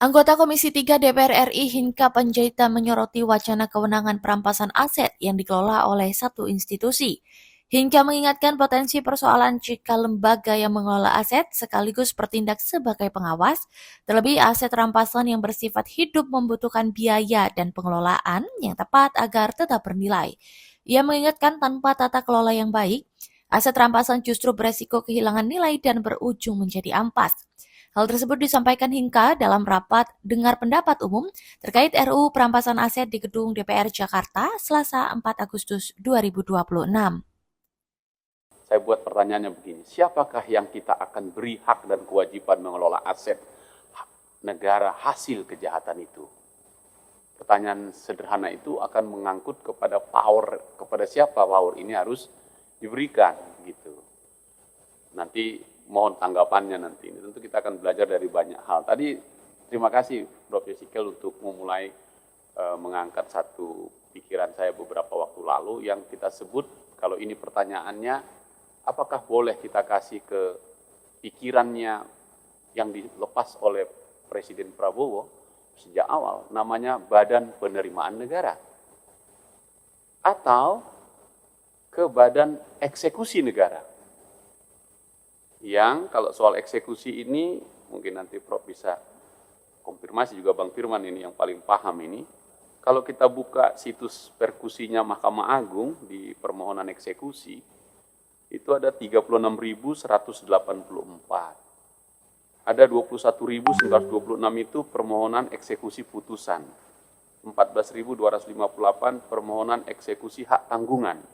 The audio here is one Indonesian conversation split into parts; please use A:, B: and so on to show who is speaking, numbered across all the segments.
A: Anggota Komisi 3 DPR RI Hinca Panjaitan menyoroti wacana kewenangan perampasan aset yang dikelola oleh satu institusi. Hinca mengingatkan potensi persoalan jika lembaga yang mengelola aset sekaligus bertindak sebagai pengawas, terlebih aset rampasan yang bersifat hidup membutuhkan biaya dan pengelolaan yang tepat agar tetap bernilai. Ia mengingatkan tanpa tata kelola yang baik, aset rampasan justru beresiko kehilangan nilai dan berujung menjadi ampas. Hal tersebut disampaikan Hinca dalam rapat dengar pendapat umum terkait RUU Perampasan Aset di Gedung DPR Jakarta, Selasa 4 Agustus 2026.
B: Saya buat pertanyaannya begini, siapakah yang kita akan beri hak dan kewajiban mengelola aset negara hasil kejahatan itu? Pertanyaan sederhana itu akan mengangkut kepada power, kepada siapa power ini harus diberikan gitu. Nanti mohon tanggapannya nanti. Ini tentu kita akan belajar dari banyak hal. Tadi terima kasih Prof. Yesikel untuk memulai mengangkat satu pikiran saya beberapa waktu lalu yang kita sebut, kalau ini pertanyaannya, apakah boleh kita kasih ke pikirannya yang dilepas oleh Presiden Prabowo sejak awal, namanya Badan Penerimaan Negara. Atau ke Badan Eksekusi Negara. Yang kalau soal eksekusi ini, mungkin nanti Prof bisa konfirmasi juga Bang Firman ini yang paling paham ini. Kalau kita buka situs perkusinya Mahkamah Agung di permohonan eksekusi, itu ada 36.184. Ada 21.926 itu permohonan eksekusi putusan. 14.258 permohonan eksekusi hak tanggungan.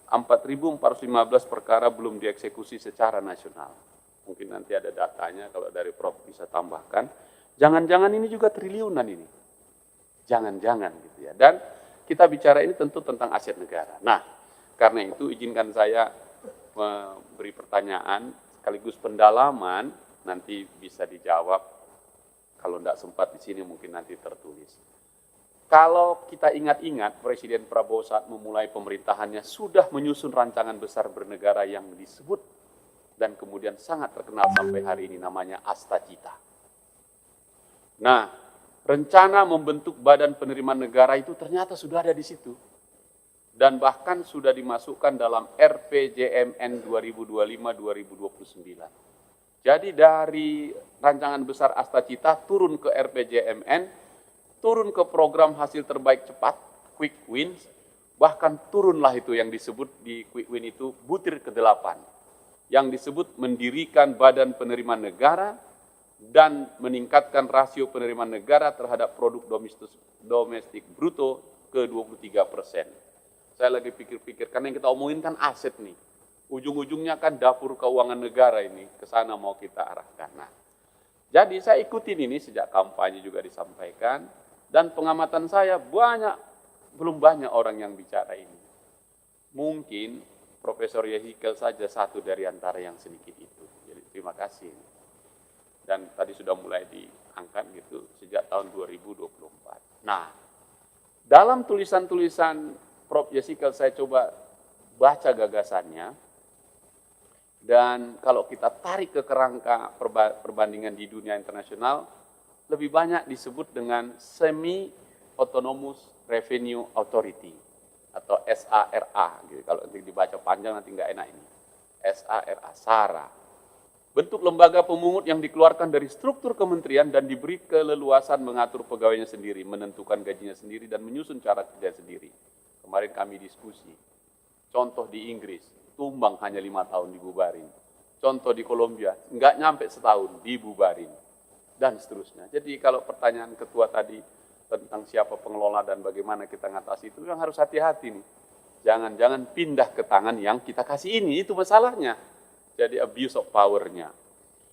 B: 4.415 perkara belum dieksekusi secara nasional. Mungkin nanti ada datanya kalau dari Prof bisa tambahkan. Jangan-jangan ini juga triliunan ini. Jangan-jangan gitu ya. Dan kita bicara ini tentu tentang aset negara. Nah, karena itu izinkan saya memberi pertanyaan sekaligus pendalaman, nanti bisa dijawab. Kalau tidak sempat di sini mungkin nanti tertulis. Kalau kita ingat-ingat, Presiden Prabowo saat memulai pemerintahannya sudah menyusun rancangan besar bernegara yang disebut dan kemudian sangat terkenal sampai hari ini, namanya Astacita. Nah, rencana membentuk Badan Penerimaan Negara itu ternyata sudah ada di situ. Dan bahkan sudah dimasukkan dalam RPJMN 2025-2029. Jadi dari rancangan besar Astacita turun ke RPJMN, turun ke program hasil terbaik cepat, quick wins, bahkan turunlah itu yang disebut di quick win itu butir ke-8, yang disebut mendirikan Badan Penerimaan Negara dan meningkatkan rasio penerimaan negara terhadap produk domestik bruto ke 23%. Saya lagi pikir-pikir, karena yang kita omongin kan aset nih, ujung-ujungnya kan dapur keuangan negara ini, ke sana mau kita arahkan. Nah, jadi saya ikutin ini sejak kampanye juga disampaikan, dan pengamatan saya belum banyak orang yang bicara ini. Mungkin Profesor Yesikel saja satu dari antara yang sedikit itu. Jadi terima kasih. Dan tadi sudah mulai diangkat gitu sejak tahun 2024. Nah, dalam tulisan-tulisan Prof Yesikel saya coba baca gagasannya. Dan kalau kita tarik ke kerangka perbandingan di dunia internasional, lebih banyak disebut dengan Semi Autonomous Revenue Authority atau SARA. Gitu. Kalau dibaca panjang nanti nggak enak ini. SARA, SARA. Bentuk lembaga pemungut yang dikeluarkan dari struktur kementerian dan diberi keleluasan mengatur pegawainya sendiri, menentukan gajinya sendiri, dan menyusun cara kerja sendiri. Kemarin kami diskusi. Contoh di Inggris, tumbang hanya 5 tahun dibubarin. Contoh di Kolombia, nggak nyampe setahun dibubarin. Dan seterusnya. Jadi kalau pertanyaan ketua tadi tentang siapa pengelola dan bagaimana kita ngatasi itu, yang harus hati-hati nih. Jangan-jangan pindah ke tangan yang kita kasih ini, itu masalahnya. Jadi abuse of power-nya.